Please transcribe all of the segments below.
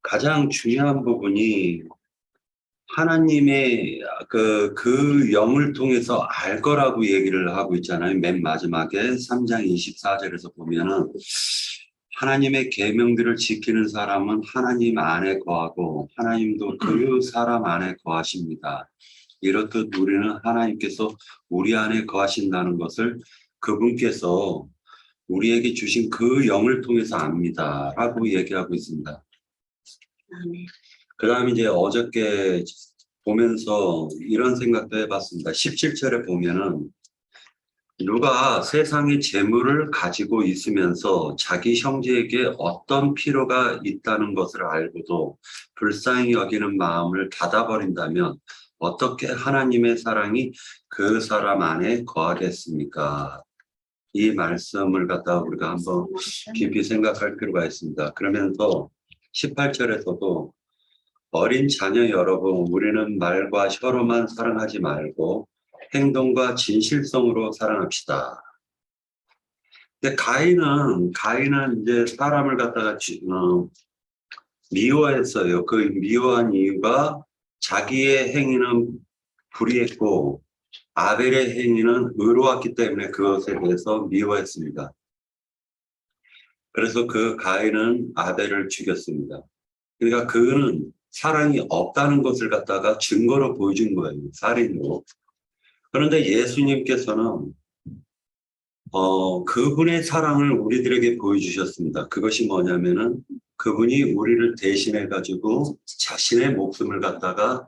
가장 중요한 부분이 하나님의 그 영을 통해서 알 거라고 얘기를 하고 있잖아요. 맨 마지막에 3장 24절에서 보면은 하나님의 계명들을 지키는 사람은 하나님 안에 거하고 하나님도 그 사람 안에 거하십니다. 이렇듯 우리는 하나님께서 우리 안에 거하신다는 것을 그분께서 우리에게 주신 그 영을 통해서 압니다. 라고 얘기하고 있습니다. 그 다음에 이제 어저께 보면서 이런 생각도 해봤습니다. 17절에 보면은 누가 세상의 재물을 가지고 있으면서 자기 형제에게 어떤 필요가 있다는 것을 알고도 불쌍히 여기는 마음을 닫아버린다면 어떻게 하나님의 사랑이 그 사람 안에 거하겠습니까? 이 말씀을 갖다가 우리가 한번 깊이 생각할 필요가 있습니다. 그러면서 18절에서도 어린 자녀 여러분, 우리는 말과 혀로만 사랑하지 말고 행동과 진실성으로 사랑합시다. 근데 가인은 이제 사람을 갖다가 미워했어요. 그 미워한 이유가 자기의 행위는 불의했고 아벨의 행위는 의로웠기 때문에 그것에 대해서 미워했습니다. 그래서 그 가인은 아벨을 죽였습니다. 그러니까 그는 사랑이 없다는 것을 갖다가 증거로 보여준 거예요. 살인으로. 그런데 예수님께서는 그분의 사랑을 우리들에게 보여주셨습니다. 그것이 뭐냐면은 그분이 우리를 대신해 가지고 자신의 목숨을 갖다가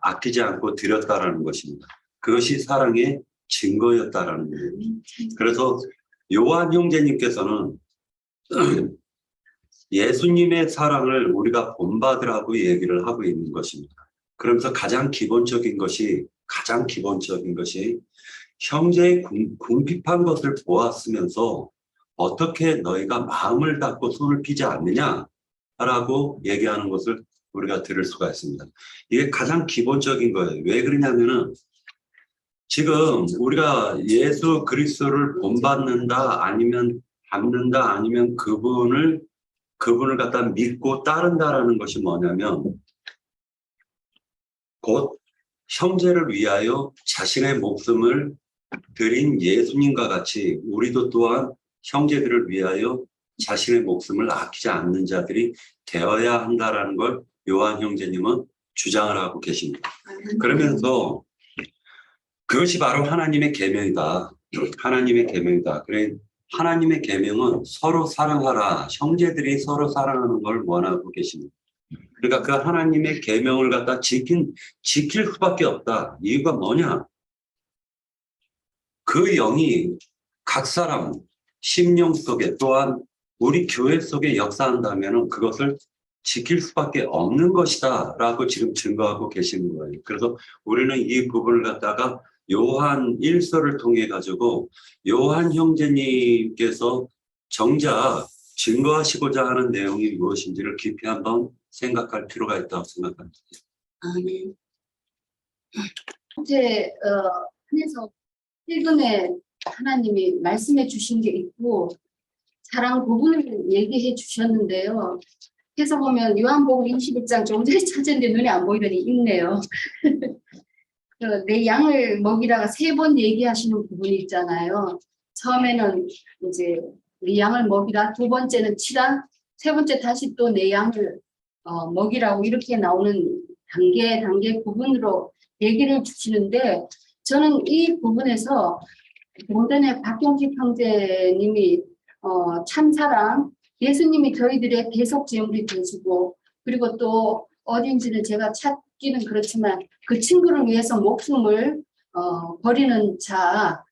아끼지 않고 드렸다라는 것입니다. 그것이 사랑의 증거였다라는 거예요. 그래서 요한 형제님께서는 예수님의 사랑을 우리가 본받으라고 얘기를 하고 있는 것입니다. 그러면서 가장 기본적인 것이 형제의 궁핍한 것을 보았으면서 어떻게 너희가 마음을 닫고 손을 피지 않느냐라고 얘기하는 것을 우리가 들을 수가 있습니다. 이게 가장 기본적인 거예요. 왜 그러냐면은 지금 우리가 예수 그리스도를 본받는다 아니면 닮는다 아니면 그분을 갖다 믿고 따른다라는 것이 뭐냐면 곧 형제를 위하여 자신의 목숨을 드린 예수님과 같이 우리도 또한 형제들을 위하여 자신의 목숨을 아끼지 않는 자들이 되어야 한다라는 걸 요한 형제님은 주장을 하고 계십니다. 그러면서 그것이 바로 하나님의 계명이다. 하나님의 계명이다. 그래 하나님의 계명은 서로 사랑하라. 형제들이 서로 사랑하는 걸 원하고 계십니다. 그러니까 그 하나님의 계명을 갖다 지킬 수밖에 없다. 이유가 뭐냐? 그 영이 각 사람 심령 속에 또한 우리 교회 속에 역사한다면 그것을 지킬 수밖에 없는 것이다 라고 지금 증거하고 계시는 거예요. 그래서 우리는 이 부분을 갖다가 요한 1서를 통해 가지고 요한 형제님께서 정작 증거하시고자 하는 내용이 무엇인지를 깊이 한번 생각할 필요가 있다고 생각합니다. 네. 이제 그래서 최근에 하나님이 말씀해 주신 게 있고 사랑 부분을 얘기해 주셨는데요. 해서 보면 요한복음 21장 좀 전에 찾았는데 눈에 안 보이더니 있네요. 내 양을 먹이다가 3번 얘기하시는 부분이 있잖아요. 처음에는 이제 내 양을 먹이라, 2번째는 치라, 3번째 다시 또 내 양을 먹이라고 이렇게 나오는 단계 부분으로 얘기를 주시는데 저는 이 부분에서 좀 전에 박경식 형제님이 참사랑 예수님이 저희들의 대속제물이 되시고 그리고 또 어딘지는 제가 찾기는 그렇지만 그 친구를 위해서 목숨을 버리는 자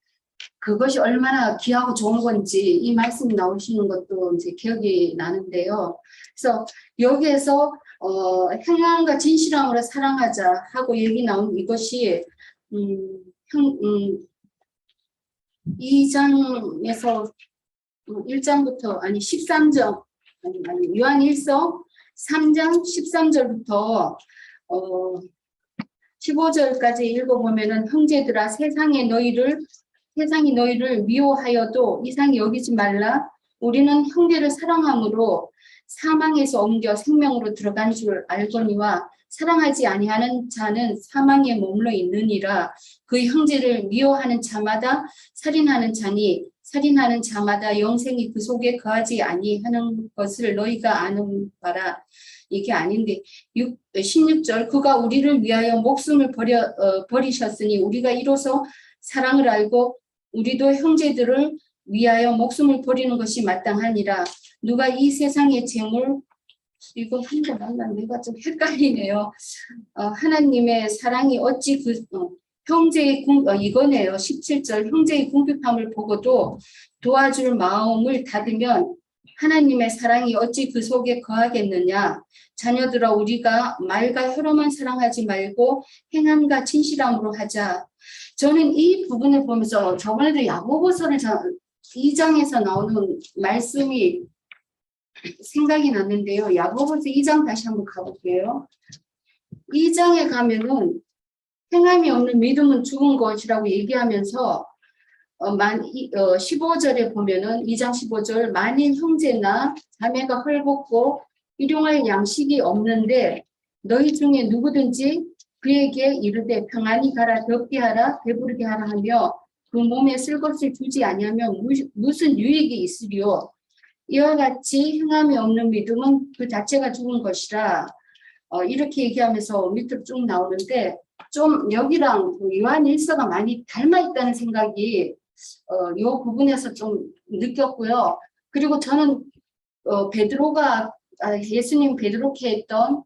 그것이 얼마나 귀하고 좋은 건지 이 말씀이 나오시는 것도 이제 기억이 나는데요. 그래서 여기에서 평안과 진실함으로 사랑하자 하고 얘기 나온 이것이 2장에서 1장부터 아니 13장 아니 요한 1서 3장 13절부터 15절까지 읽어보면은 형제들아 세상이 너희를 미워하여도 이상히 여기지 말라. 우리는 형제를 사랑함으로 사망에서 옮겨 생명으로 들어간 줄 알거니와 사랑하지 아니하는 자는 사망에 머물러 있느니라. 그 형제를 미워하는 자마다 살인하는 자니 살인하는 자마다 영생이 그 속에 거하지 아니하는 것을 너희가 아는 바라. 이게 아닌데 16절 그가 우리를 위하여 목숨을 버리셨으니 우리가 이로써 사랑을 알고 우리도 형제들을 위하여 목숨을 버리는 것이 마땅하니라. 누가 이 세상의 재물 이거 한거 말라 내가 좀 헷갈리네요. 하나님의 사랑이 어찌 형제의 이거네요. 17절 형제의 궁핍함을 보고도 도와줄 마음을 닫으면 하나님의 사랑이 어찌 그 속에 거하겠느냐. 자녀들아 우리가 말과 혀로만 사랑하지 말고 행함과 진실함으로 하자. 저는 이 부분을 보면서 저번에도 야고보서를 2장에서 나오는 말씀이 생각이 났는데요. 야고보서 2장 다시 한번 가볼게요. 2장에 가면은 행함이 없는 믿음은 죽은 것이라고 얘기하면서 15절에 보면은 2장 15절 만일 형제나 자매가 헐벗고 일용할 양식이 없는데 너희 중에 누구든지 그에게 이르되 평안히 가라 덥게 하라 배부르게 하라 하며 그 몸에 쓸 것을 주지 아니하면 무슨 유익이 있으리요. 이와 같이 행함이 없는 믿음은 그 자체가 죽은 것이라. 이렇게 얘기하면서 밑으로 쭉 나오는데 좀 여기랑 요한 일서가 많이 닮아 있다는 생각이 이 부분에서 좀 느꼈고요. 그리고 저는 베드로가 예수님 베드로께 했던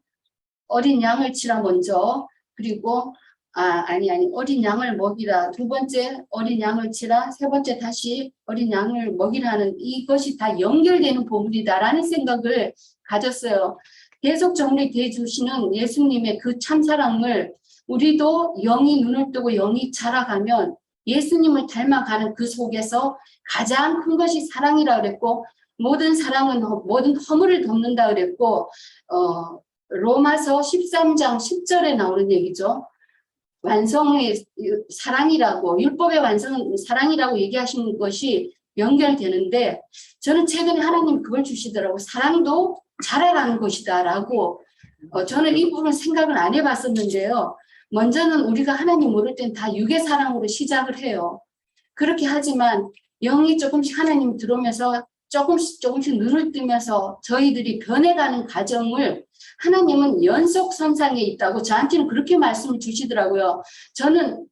어린 양을 치라 먼저 그리고 아니 어린 양을 먹이라 두 번째 어린 양을 치라 세 번째 다시 어린 양을 먹이라는 이것이 다 연결되는 부분이다라는 생각을 가졌어요. 계속 정리해 주시는 예수님의 그 참사랑을 우리도 영이 눈을 뜨고 영이 자라가면 예수님을 닮아가는 그 속에서 가장 큰 것이 사랑이라 그랬고 모든 사랑은 모든 허물을 덮는다 그랬고 로마서 13장 10절에 나오는 얘기죠. 완성의 사랑이라고 율법의 완성은 사랑이라고 얘기하시는 것이 연결되는데 저는 최근에 하나님 그걸 주시더라고. 사랑도 자라가는 것이다 라고 저는 이 부분 생각을 안 해봤었는데요. 먼저는 우리가 하나님 모를 땐 다 육의 사랑으로 시작을 해요. 그렇게 하지만 영이 조금씩 하나님 들어오면서 조금씩 눈을 뜨면서 저희들이 변해가는 과정을 하나님은 연속선상에 있다고 저한테는 그렇게 말씀을 주시더라고요. 저는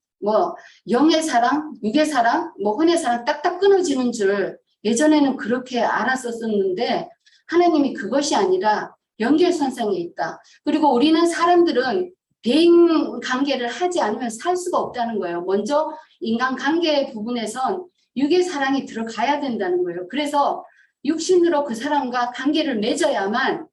영의 사랑, 육의 사랑, 혼의 사랑 딱딱 끊어지는 줄 예전에는 그렇게 알았었는데 하나님이 그것이 아니라 연결선상에 있다. 그리고 우리는 사람들은 대인 관계를 하지 않으면 살 수가 없다는 거예요. 먼저 인간관계 부분에선 육의 사랑이 들어가야 된다는 거예요. 그래서 육신으로 그 사람과 관계를 맺어야만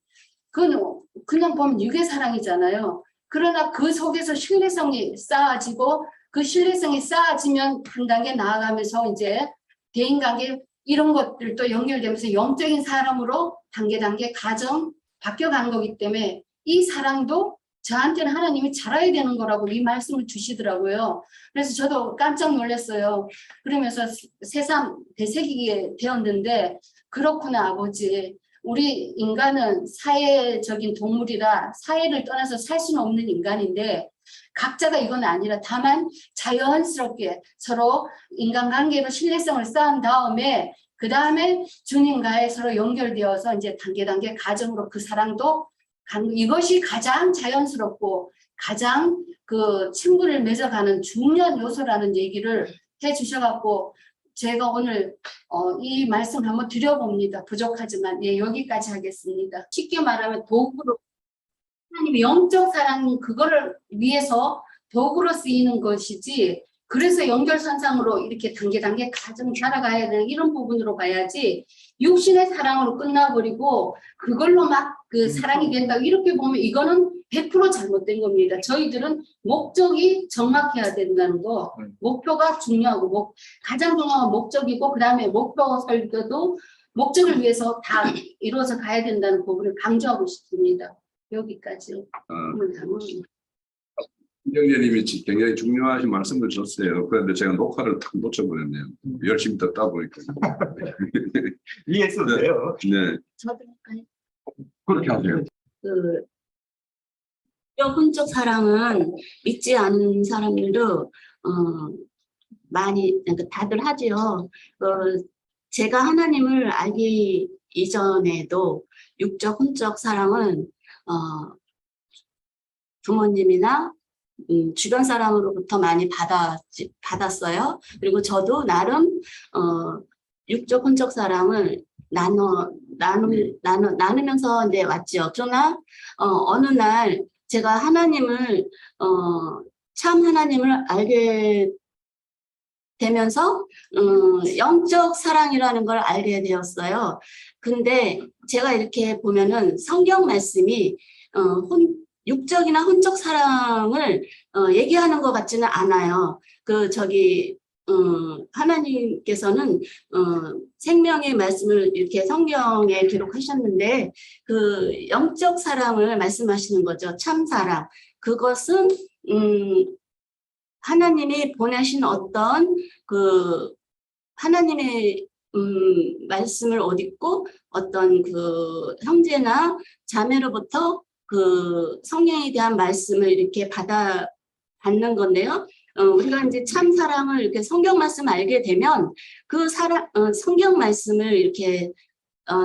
그냥 보면 육의 사랑이잖아요. 그러나 그 속에서 신뢰성이 쌓아지고 그 신뢰성이 쌓아지면 한 단계 나아가면서 이제 대인관계 이런 것들도 연결되면서 영적인 사람으로 단계 가정 바뀌어가는 거기 때문에 이 사랑도 저한테는 하나님이 자라야 되는 거라고 이 말씀을 주시더라고요. 그래서 저도 깜짝 놀랐어요. 그러면서 새삼 되새기게 되었는데 그렇구나 아버지. 우리 인간은 사회적인 동물이라 사회를 떠나서 살 수는 없는 인간인데 각자가 이건 아니라 다만 자연스럽게 서로 인간관계로 신뢰성을 쌓은 다음에 그 다음에 주님과의 서로 연결되어서 이제 단계 가정으로 그 사랑도 이것이 가장 자연스럽고 가장 그 친구를 맺어가는 중요한 요소라는 얘기를 해주셔갖고 제가 오늘 이 말씀 한번 드려봅니다. 부족하지만 여기까지 하겠습니다. 쉽게 말하면 도구로 하나님의 영적 사랑 그거를 위해서 도구로 쓰이는 것이지 그래서 연결선상으로 이렇게 단계 가정 자라가야 되는 이런 부분으로 봐야지 육신의 사랑으로 끝나버리고 그걸로 막 그 사랑이 된다 이렇게 보면 이거는 100% 잘못된 겁니다. 저희들은 목적이 정확해야 된다는 거 목표가 중요하고 가장 중요한 목적이고 그 다음에 목표 설계도 목적을 위해서 다 이루어져 가야 된다는 부분을 강조하고 싶습니다. 여기까지. 김경재님이 굉장히 중요하신 말씀을 줬어요. 그런데 제가 녹화를 탁 놓쳐버렸네요. 열심히 듣다 보니까. 이해했어요. 네. 저도 그렇게 하세요. 그 혼적 사랑은 믿지 않는 사람들도 많이 그러니까 다들 하지요. 제가 하나님을 알기 이전에도 육적 혼적 사랑은 부모님이나 주변 사람으로부터 많이 받았어요. 그리고 저도 나름 육적 혼적 사랑을 나누면서 이제 왔죠. 그러나 어느 날 제가 하나님을 참 하나님을 알게 되면서 영적 사랑이라는 걸 알게 되었어요. 근데 제가 이렇게 보면은 성경 말씀이 육적이나 혼적 사랑을 얘기하는 것 같지는 않아요. 하나님께서는 생명의 말씀을 이렇게 성경에 기록하셨는데 그 영적 사랑을 말씀하시는 거죠. 참 사랑. 그것은 하나님이 보내신 어떤 그 하나님의 말씀을 얻고 어떤 그 형제나 자매로부터 그 성령에 대한 말씀을 이렇게 받는 건데요. 우리가 이제 참 사랑을 이렇게 성경 말씀 알게 되면 그 성경 말씀을 이렇게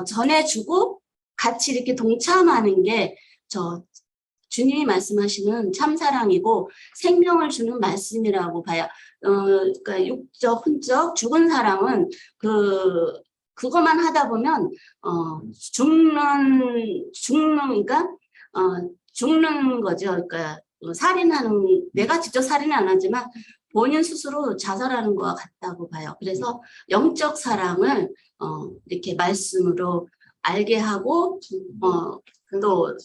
전해주고 같이 이렇게 동참하는 게 주님이 말씀하시는 참 사랑이고 생명을 주는 말씀이라고 봐요. 그러니까 육적, 혼적, 죽은 사랑은 그것만 하다 보면 죽는 거죠. 그러니까 내가 직접 살인은 안 하지만 본인 스스로 자살하는 거와 같다고 봐요. 그래서 영적 사랑을 이렇게 말씀으로 알게 하고 또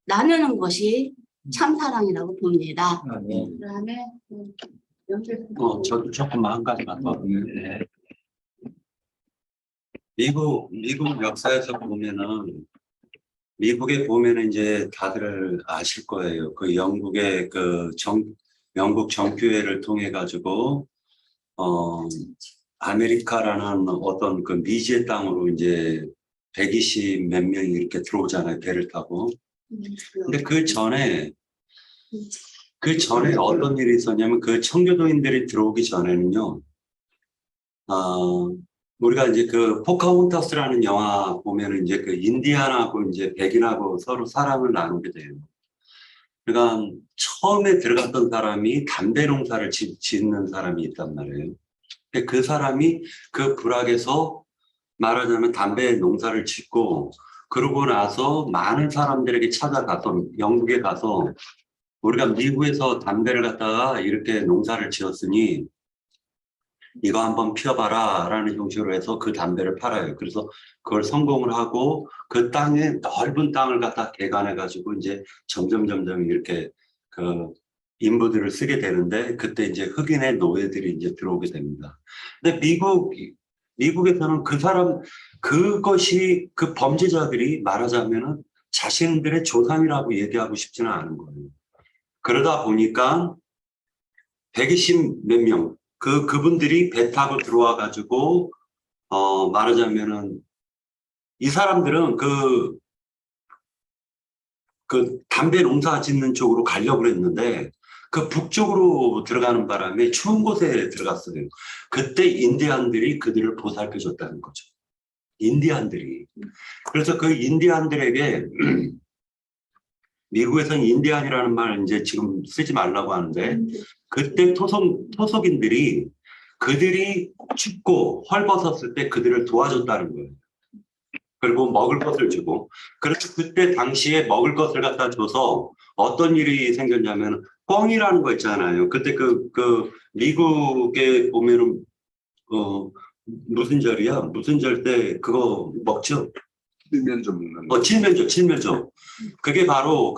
나누는 것이 참 사랑이라고 봅니다. 그다음에 저도 조금만 한 가지만 더. 네. 미국 역사에서 보면은 미국에 보면은 이제 다들 아실 거예요. 그 영국의 영국 정교회를 통해 가지고 아메리카라는 어떤 그 미지의 땅으로 이제 120 몇 명이 이렇게 들어오잖아요. 배를 타고. 근데 그 전에 어떤 일이 있었냐면 그 청교도인들이 들어오기 전에는요. 우리가 이제 그 포카혼타스라는 영화 보면은 이제 그 인디안하고 이제 백인하고 서로 사랑을 나누게 돼요. 그러니까 처음에 들어갔던 사람이 담배 농사를 짓는 사람이 있단 말이에요. 근데 그 사람이 그 부락에서 말하자면 담배 농사를 짓고 그러고 나서 많은 사람들에게 찾아가서 영국에 가서 우리가 미국에서 담배를 갖다가 이렇게 농사를 지었으니 이거 한번 피워봐라 라는 형식으로 해서 그 담배를 팔아요. 그래서 그걸 성공을 하고 그 땅에 넓은 땅을 갖다 개간해 가지고 이제 점점 이렇게 그 인부들을 쓰게 되는데 그때 이제 흑인의 노예들이 이제 들어오게 됩니다. 근데 미국에서는 그것이 그 범죄자들이 말하자면은 자신들의 조상이라고 얘기하고 싶지는 않은 거예요. 그러다 보니까 120 몇 명, 그분들이 배 타고 들어와 가지고, 말하자면은, 이 사람들은 그 담배 농사 짓는 쪽으로 가려고 했는데, 그 북쪽으로 들어가는 바람에 추운 곳에 들어갔어요. 그때 인디안들이 그들을 보살펴 줬다는 거죠. 인디안들이. 그래서 그 인디안들에게, 미국에서는 인디안이라는 말 이제 지금 쓰지 말라고 하는데, 그때 토속인들이 그들이 춥고 헐벗었을 때 그들을 도와줬다는 거예요. 그리고 먹을 것을 주고. 그래서 그때 당시에 먹을 것을 갖다 줘서 어떤 일이 생겼냐면 꿩이라는 거 있잖아요. 그때 미국에 보면은 무슨 절이야? 무슨 절 때 그거 먹죠? 칠면조 먹는 거. 칠면조. 그게 바로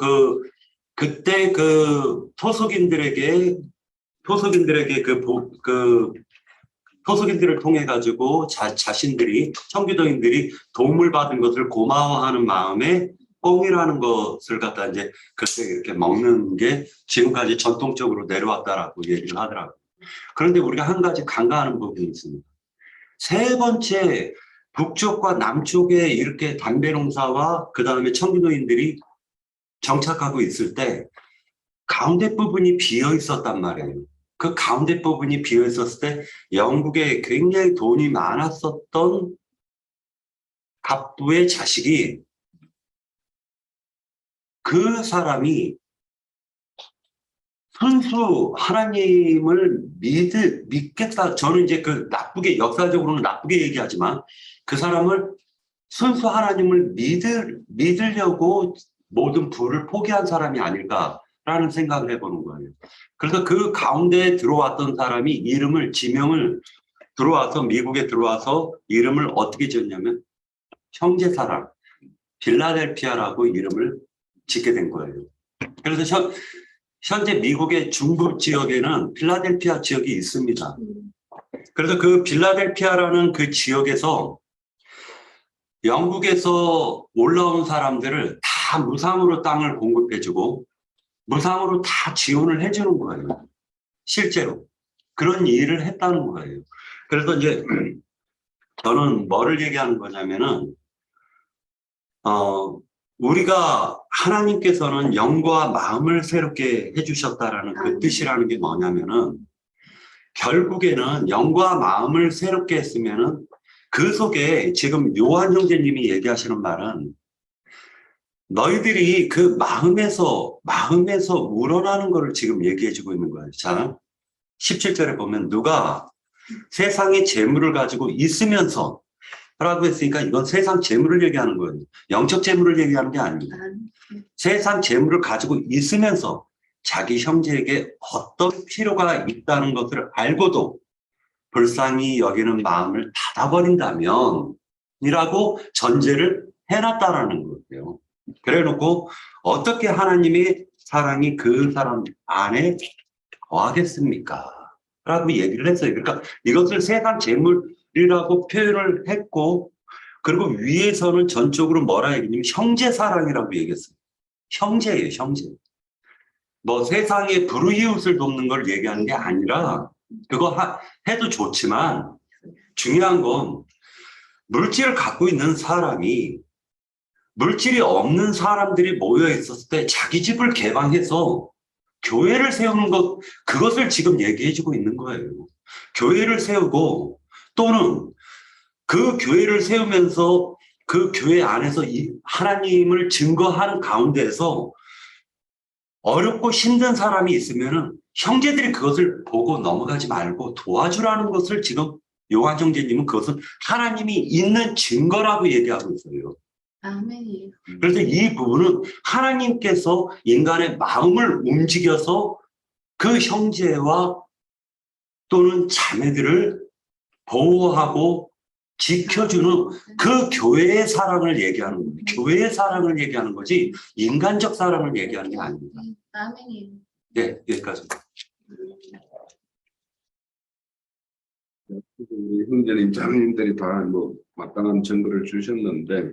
그때 그 토속인들에게 토속인들을 통해 가지고 자신들이 청교도인들이 도움을 받은 것을 고마워하는 마음에 꿩이라는 것을 갖다 이제 그때 이렇게 먹는 게 지금까지 전통적으로 내려왔다라고 얘기를 하더라고요. 그런데 우리가 한 가지 간과하는 부분이 있습니다. 세 번째 북쪽과 남쪽에 이렇게 담배 농사와 그 다음에 청기노인들이 정착하고 있을 때 가운데 부분이 비어 있었단 말이에요. 그 가운데 부분이 비어 있었을 때 영국에 굉장히 돈이 많았었던 갑부의 자식이 그 사람이 순수 하나님을 믿겠다. 저는 이제 그 나쁘게, 역사적으로는 나쁘게 얘기하지만 그 사람을 순수 하나님을 믿으려고 모든 부를 포기한 사람이 아닐까라는 생각을 해보는 거예요. 그래서 그 가운데에 들어왔던 사람이 지명을 들어와서, 미국에 들어와서 이름을 어떻게 지었냐면 형제사랑, 빌라델피아라고 이름을 짓게 된 거예요. 그래서 현재 미국의 중부 지역에는 필라델피아 지역이 있습니다. 그래서 그 필라델피아라는 그 지역에서 영국에서 올라온 사람들을 다 무상으로 땅을 공급해주고 무상으로 다 지원을 해주는 거예요. 실제로. 그런 일을 했다는 거예요. 그래서 이제 저는 뭐를 얘기하는 거냐면은, 우리가 하나님께서는 영과 마음을 새롭게 해주셨다라는 그 뜻이라는 게 뭐냐면은, 결국에는 영과 마음을 새롭게 했으면은 그 속에 지금 요한 형제님이 얘기하시는 말은 너희들이 그 마음에서 우러나는 거를 지금 얘기해주고 있는 거예요. 자, 17절에 보면 누가 세상의 재물을 가지고 있으면서 라고 했으니까 이건 세상 재물을 얘기하는 거예요. 영적 재물을 얘기하는 게 아닙니다. 세상 재물을 가지고 있으면서 자기 형제에게 어떤 필요가 있다는 것을 알고도 불쌍히 여기는 마음을 닫아버린다면 이라고 전제를 해놨다라는 거예요. 그래놓고 어떻게 하나님의 사랑이 그 사람 안에 거하겠습니까? 라고 얘기를 했어요. 그러니까 이것을 세상 재물이라고 표현을 했고, 그리고 위에서는 전적으로 뭐라 얘기냐면 형제 사랑이라고 얘기했어요. 형제예요, 형제. 뭐 세상에 불우이웃을 돕는 걸 얘기하는 게 아니라 그거 해도 좋지만 중요한 건 물질을 갖고 있는 사람이 물질이 없는 사람들이 모여 있었을 때 자기 집을 개방해서 교회를 세우는 것, 그것을 지금 얘기해주고 있는 거예요. 교회를 세우고 또는 그 교회를 세우면서 그 교회 안에서 하나님을 증거하는 가운데에서 어렵고 힘든 사람이 있으면은 형제들이 그것을 보고 넘어가지 말고 도와주라는 것을 지금 요한 형제님은 그것은 하나님이 있는 증거라고 얘기하고 있어요. 아멘이에요. 그래서 이 부분은 하나님께서 인간의 마음을 움직여서 그 형제와 또는 자매들을 보호하고 지켜주는 그 교회의 사랑을 얘기하는 거예요. 교회의 사랑을 얘기하는 거지 인간적 사랑을 얘기하는 게 아닙니다. 아멘이에요. 네, 여기까지. 우리 형제님, 장님들이 다 뭐 마땅한 증거를 주셨는데,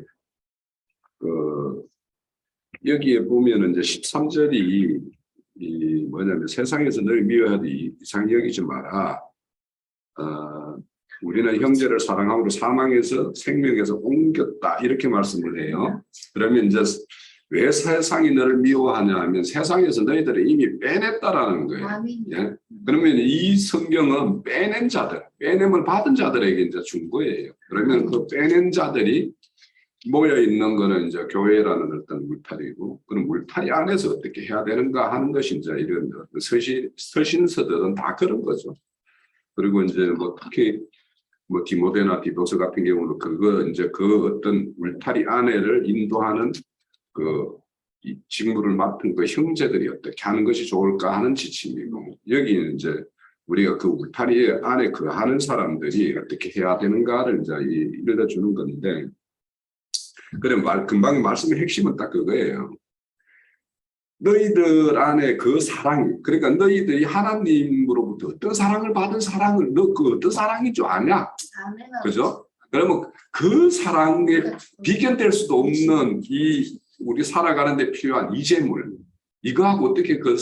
여기에 보면은 이제 13절이 뭐냐면 세상에서 널 미워하되 이상히 여기지 마라. 우리는 형제를 사랑함으로 사망에서 생명에서 옮겼다 이렇게 말씀을 해요. 그러면 이제 왜 세상이 너를 미워하냐 하면 세상에서 너희들을 이미 빼냈다라는 거예요. 예? 그러면 이 성경은 빼낸 자들, 빼냄을 받은 자들에게 이제 준 거예요. 그러면 그 빼낸 자들이 모여 있는 거는 이제 교회라는 어떤 울타리고, 그럼 울타리 안에서 어떻게 해야 되는가 하는 것이 이제 이런 서신서들은 다 그런 거죠. 그리고 이제 뭐 특히 뭐 디모데나 디도서 같은 경우는 그거 이제 그 어떤 울타리 안에를 인도하는 이 직무를 맡은 그 형제들이 어떻게 하는 것이 좋을까 하는 지침이고, 여기는 이제 우리가 그 울타리 안에 하는 사람들이 어떻게 해야 되는가를 이제 일러주는 건데, 그래 금방 말씀의 핵심은 딱 그거예요. 너희들 안에 그 사랑이, 그러니까 너희들이 하나님으로부터 어떤 사랑을 받은 사랑을 너 그 어떤 사랑인 줄 아냐? 그죠? 그러면 그 사랑에 비견될 수도 없는 우리 살아가는 데 필요한 이 재물, 이거하고 어떻게 그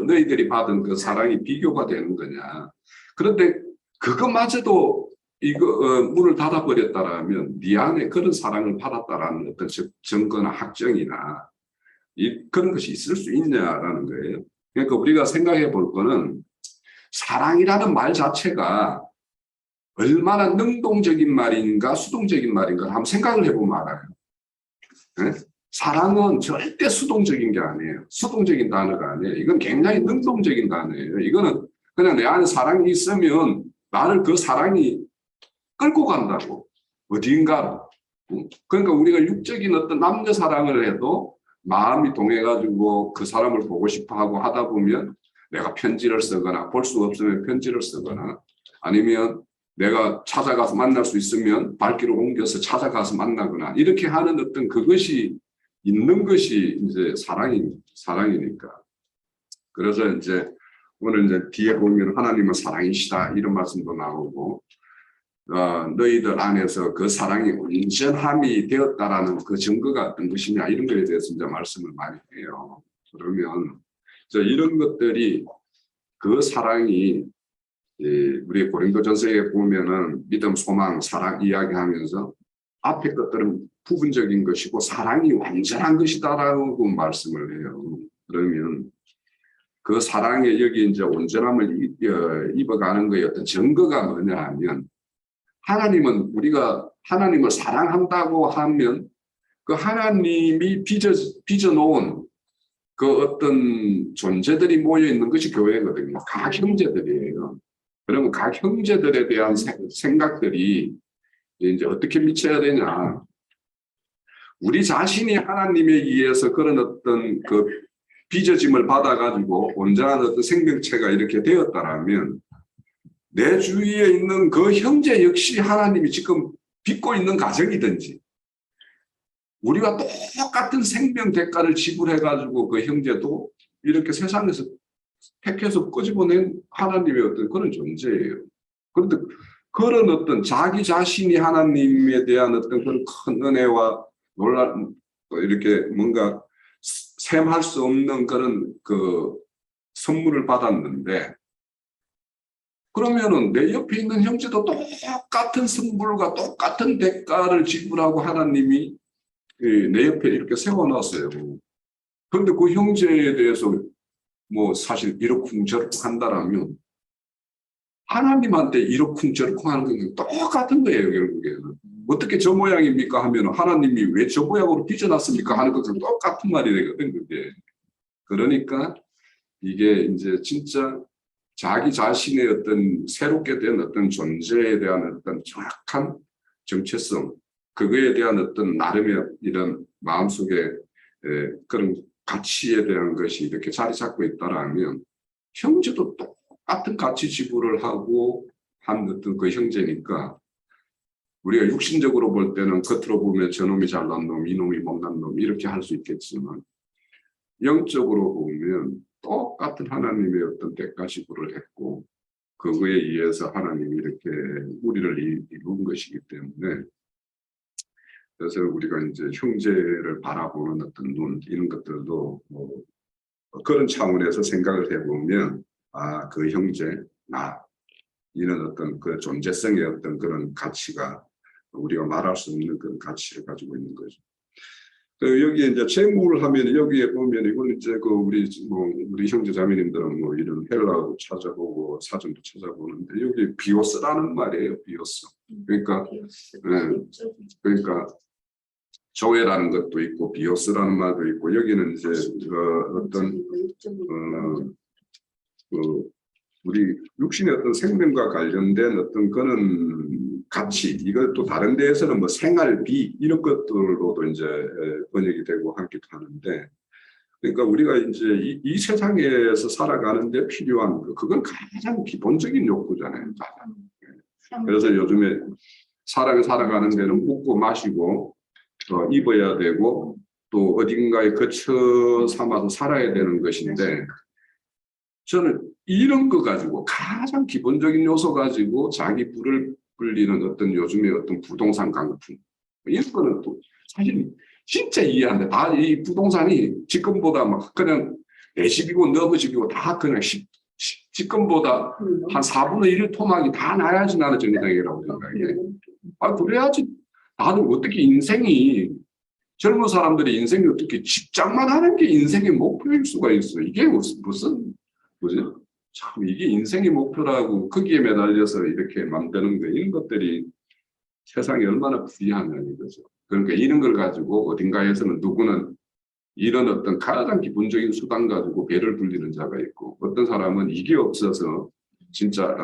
너희들이 받은 그 사랑이 비교가 되는 거냐? 그런데 그것마저도 이거 문을 닫아버렸다라면 네 안에 그런 사랑을 받았다라는 어떤 증거나 확정이나 그런 것이 있을 수 있냐라는 거예요. 그러니까 우리가 생각해 볼 거는 사랑이라는 말 자체가 얼마나 능동적인 말인가 수동적인 말인가 한번 생각을 해보면 알아요. 네? 사랑은 절대 수동적인 게 아니에요. 수동적인 단어가 아니에요. 이건 굉장히 능동적인 단어예요. 이거는 그냥 내 안에 사랑이 있으면 나를 그 사랑이 끌고 간다고. 어딘가. 그러니까 우리가 육적인 어떤 남녀 사랑을 해도 마음이 동해가지고 그 사람을 보고 싶어 하고 하다 보면 내가 편지를 쓰거나 볼 수 없으면 편지를 쓰거나 아니면 내가 찾아가서 만날 수 있으면 발길을 옮겨서 찾아가서 만나거나 이렇게 하는 어떤 그것이 있는 것이 이제 사랑이니까. 그래서 이제 오늘 이제 뒤에 보면 하나님은 사랑이시다 이런 말씀도 나오고 너희들 안에서 그 사랑이 온전함이 되었다라는 그 증거가 어떤 것이냐 이런 것에 대해서 이제 말씀을 많이 해요. 그러면 이런 것들이 그 사랑이 우리 고린도전서에 보면은 믿음, 소망, 사랑 이야기하면서 앞에 것들은 부분적인 것이고 사랑이 완전한 것이다라고 말씀을 해요. 그러면 그 사랑에 여기 이제 온전함을 입어가는 것의 어떤 증거가 뭐냐 하면 하나님은 우리가 하나님을 사랑한다고 하면 그 하나님이 빚어놓은 그 어떤 존재들이 모여 있는 것이 교회거든요. 각 형제들이에요. 그러면 각 형제들에 대한 생각들이 이제 어떻게 미쳐야 되냐. 우리 자신이 하나님에 의해서 그런 어떤 그 빚어짐을 받아가지고 온전한 어떤 생명체가 이렇게 되었다라면 내 주위에 있는 그 형제 역시 하나님이 지금 빚고 있는 가정이든지 우리가 똑같은 생명 대가를 지불해가지고 그 형제도 이렇게 세상에서 택해서 끄집어낸 하나님의 어떤 그런 존재예요. 그런데 그런 어떤 자기 자신이 하나님에 대한 어떤 그런 큰 은혜와 이렇게 뭔가 셈할 수 없는 그런 그 선물을 받았는데 그러면은 내 옆에 있는 형제도 똑같은 선물과 똑같은 대가를 지불하고 하나님이 내 옆에 이렇게 세워놨어요. 그런데 그 형제에 대해서 뭐 사실 이러쿵저러쿵 한다라면 하나님한테 이러쿵저러쿵 하는 건 똑같은 거예요. 결국에는 어떻게 저 모양입니까 하면 하나님이 왜 저 모양으로 빚어놨습니까 하는 것은 똑같은 말이 되거든. 그게. 그러니까 이게 이제 진짜 자기 자신의 어떤 새롭게 된 어떤 존재에 대한 어떤 정확한 정체성, 그거에 대한 어떤 나름의 이런 마음속에 그런 가치에 대한 것이 이렇게 자리 잡고 있다라면 형제도 똑같은 가치 지불을 하고 한 어떤 그 형제니까 우리가 육신적으로 볼 때는 겉으로 보면 저놈이 잘난 놈, 이놈이 못난 놈 이렇게 할 수 있겠지만 영적으로 보면 똑같은 하나님의 어떤 대가 지불을 했고 그거에 의해서 하나님이 이렇게 우리를 이룬 것이기 때문에 그래서 우리가 이제 형제를 바라보는 어떤 눈 이런 것들도 뭐 그런 차원에서 생각을 해보면 아, 그 형제, 나 이런 어떤 그 존재성의 어떤 그런 가치가 우리가 말할 수 없는 그런 가치를 가지고 있는 거죠. 여기에 이제 재물을 하면 여기에 보면 이건 이제 그 우리 형제 자매님들은 뭐 이런 헬라어도 찾아보고 사전도 찾아보는데 여기 비오스라는 말이에요. 비오스. 그러니까 그러니까 조회라는 것도 있고 비오스라는 말도 있고 여기는 이제 어떤 우리 육신의 어떤 생명과 관련된 어떤 그런 가치, 이것도 다른 데에서는 뭐 생활비 이런 것들로도 이제 번역이 되고 하기도 하는데, 그러니까 우리가 이제 이 세상에서 살아가는데 필요한 그건 가장 기본적인 욕구잖아요. 그래서 요즘에 살아가는 데는 먹고 마시고 입어야 되고 또 어딘가에 거처 삼아서 살아야 되는 것인데 저는 이런 거 가지고 가장 기본적인 요소 가지고 자기 불을 불리는 어떤 요즘의 어떤 부동산 강풍 이런 거는 또 사실 진짜 이해 안 돼. 다 이 부동산이 지금보다 막 그냥 내 집이고 너희 집이고 다 그냥 집권보다 한 4분의 1 토막이 다 나야지 나는 정의당이라고 생각해. 아, 그래야지. 나는 어떻게 인생이, 젊은 사람들이 인생이 어떻게 직장만 하는 게 인생의 목표일 수가 있어. 이게 무슨, 뭐지? 참, 이게 인생의 목표라고 거기에 매달려서 이렇게 만드는 거, 이런 것들이 세상이 얼마나 불리하냐 이거죠. 그러니까 이런 걸 가지고 어딘가에서는 누구는 이런 어떤 가장 기본적인 수단 가지고 배를 불리는 자가 있고, 어떤 사람은 이게 없어서 진짜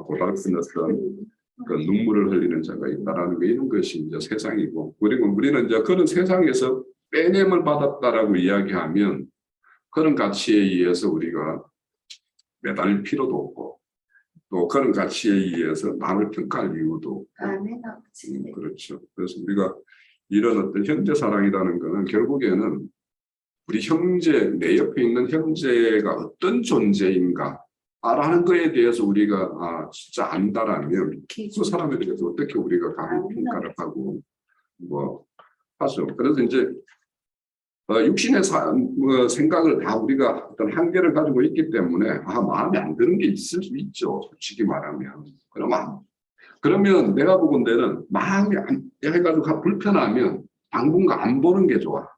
고달픈 어떤 그 눈물을 흘리는 자가 있다라는 거, 이런 것이 이제 세상이고, 그리고 우리는 이제 그런 세상에서 빼냄을 받았다라고 이야기하면 그런 가치에 의해서 우리가 매달릴 필요도 없고, 또 그런 가치에 의해서 남을 평가할 이유도 없고. 그렇죠. 그래서 우리가 이런 어떤 형제 사랑이라는 거는 결국에는 우리 형제, 내 옆에 있는 형제가 어떤 존재인가 라는 거에 대해서 우리가 진짜 안다라면 그 사람에 대해서 어떻게 우리가 감히 평가를 하고 뭐 하죠. 그래서 이제 육신의 생각을 다 우리가 어떤 한계를 가지고 있기 때문에 마음에 안 드는 게 있을 수 있죠. 솔직히 말하면. 그러면 내가 보건대는 마음이 안 해가지고 불편하면 당분간 안 보는 게 좋아.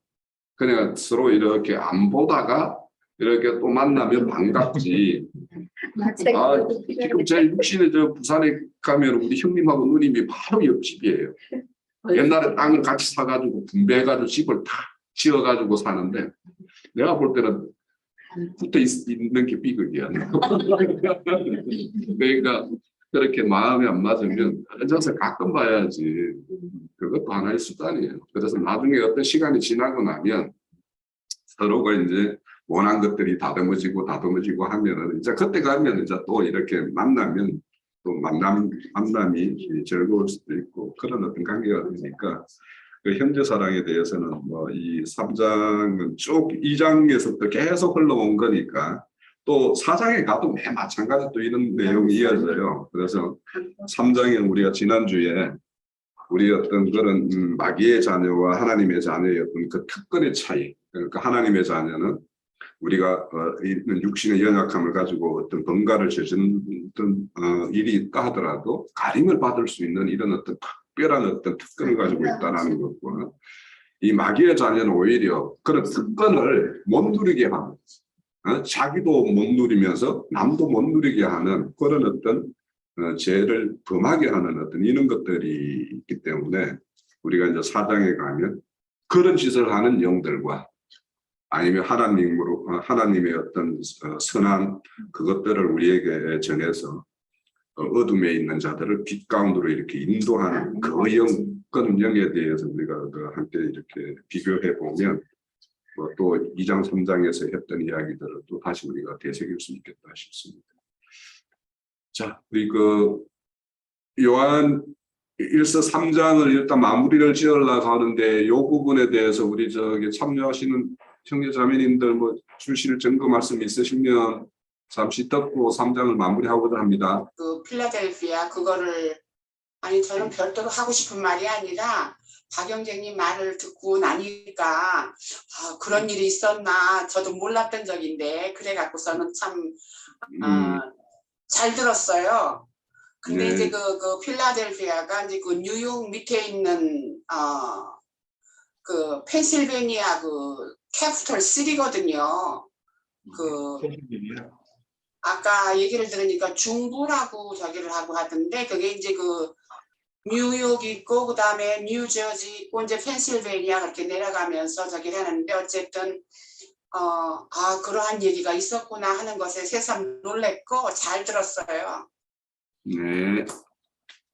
그냥 서로 이렇게 안 보다가 이렇게 또 만나면 반갑지. 지금 제 육신에 부산에 가면 우리 형님하고 누님이 바로 옆집이에요. 옛날에 땅을 같이 사가지고 분배해가지고 집을 다 지어가지고 사는데 내가 볼 때는 붙어 있는 게 비극이야. 그러니까 그렇게 마음이 안 맞으면 앉아서 가끔 봐야지. 그것도 하나의 수단이에요. 그래서 나중에 어떤 시간이 지나고 나면 서로가 이제 원한 것들이 다듬어지고 하면은 이제 그때 가면 이제 또 이렇게 만나면 또 만남이 즐거울 수도 있고 그런 어떤 관계가 되니까 그 형제 사랑에 대해서는 뭐 이 3장은 쭉 2장에서부터 계속 흘러온 거니까 또 4장에 가도 매 마찬가지 또 이런 내용이 이어져요. 그래서 3장에 우리가 지난주에 우리 어떤 그런 마귀의 자녀와 하나님의 자녀의 어떤 그 특권의 차이, 그러니까 하나님의 자녀는 우리가 있는 육신의 연약함을 가지고 어떤 번가를 저지른 일이 있다 하더라도 가림을 받을 수 있는 이런 어떤 특별한 어떤 특권을 가지고 있다는 것과 이 마귀의 자녀는 오히려 그런 특권을 못 누리게 하는, 자기도 못 누리면서 남도 못 누리게 하는 그런 어떤 죄를 범하게 하는 어떤 이런 것들이 있기 때문에 우리가 이제 4장에 가면 그런 짓을 하는 영들과 아니면 하나님의 어떤 선한 그것들을 우리에게 전해서 어둠에 있는 자들을 빛 가운데로 이렇게 인도하는 그런 영에 대해서 우리가 함께 이렇게 비교해 보면 또 2장 3장에서 했던 이야기들을 또 다시 우리가 되새길 수 있겠다 싶습니다. 자, 우리 요한 1서 3장을 일단 마무리를 지으려고 하는데 이 부분에 대해서 우리 참여하시는 형제자매님들 주실 증거 말씀 있으시면 잠시 듣고 3장을 마무리하고자 합니다. 필라델피아 그거를 저는 별도로 하고 싶은 말이 아니라 박영재님 말을 듣고 나니까 그런 일이 있었나 저도 몰랐던 적인데 그래갖고서는 참 잘 들었어요. 근데 네. 이제 그 필라델피아가 이제 그 뉴욕 밑에 있는 그 펜실베니아 그 캐피털 시티거든요. 아까 얘기를 들으니까 중부라고 저기를 하고 하던데 그게 이제 그 뉴욕 있고 그 다음에 뉴저지 있고 이제 펜실베니아 그렇게 내려가면서 저기를 하는데 어쨌든 그러한 얘기가 있었구나 하는 것에 새삼 놀랬고 잘 들었어요. 네.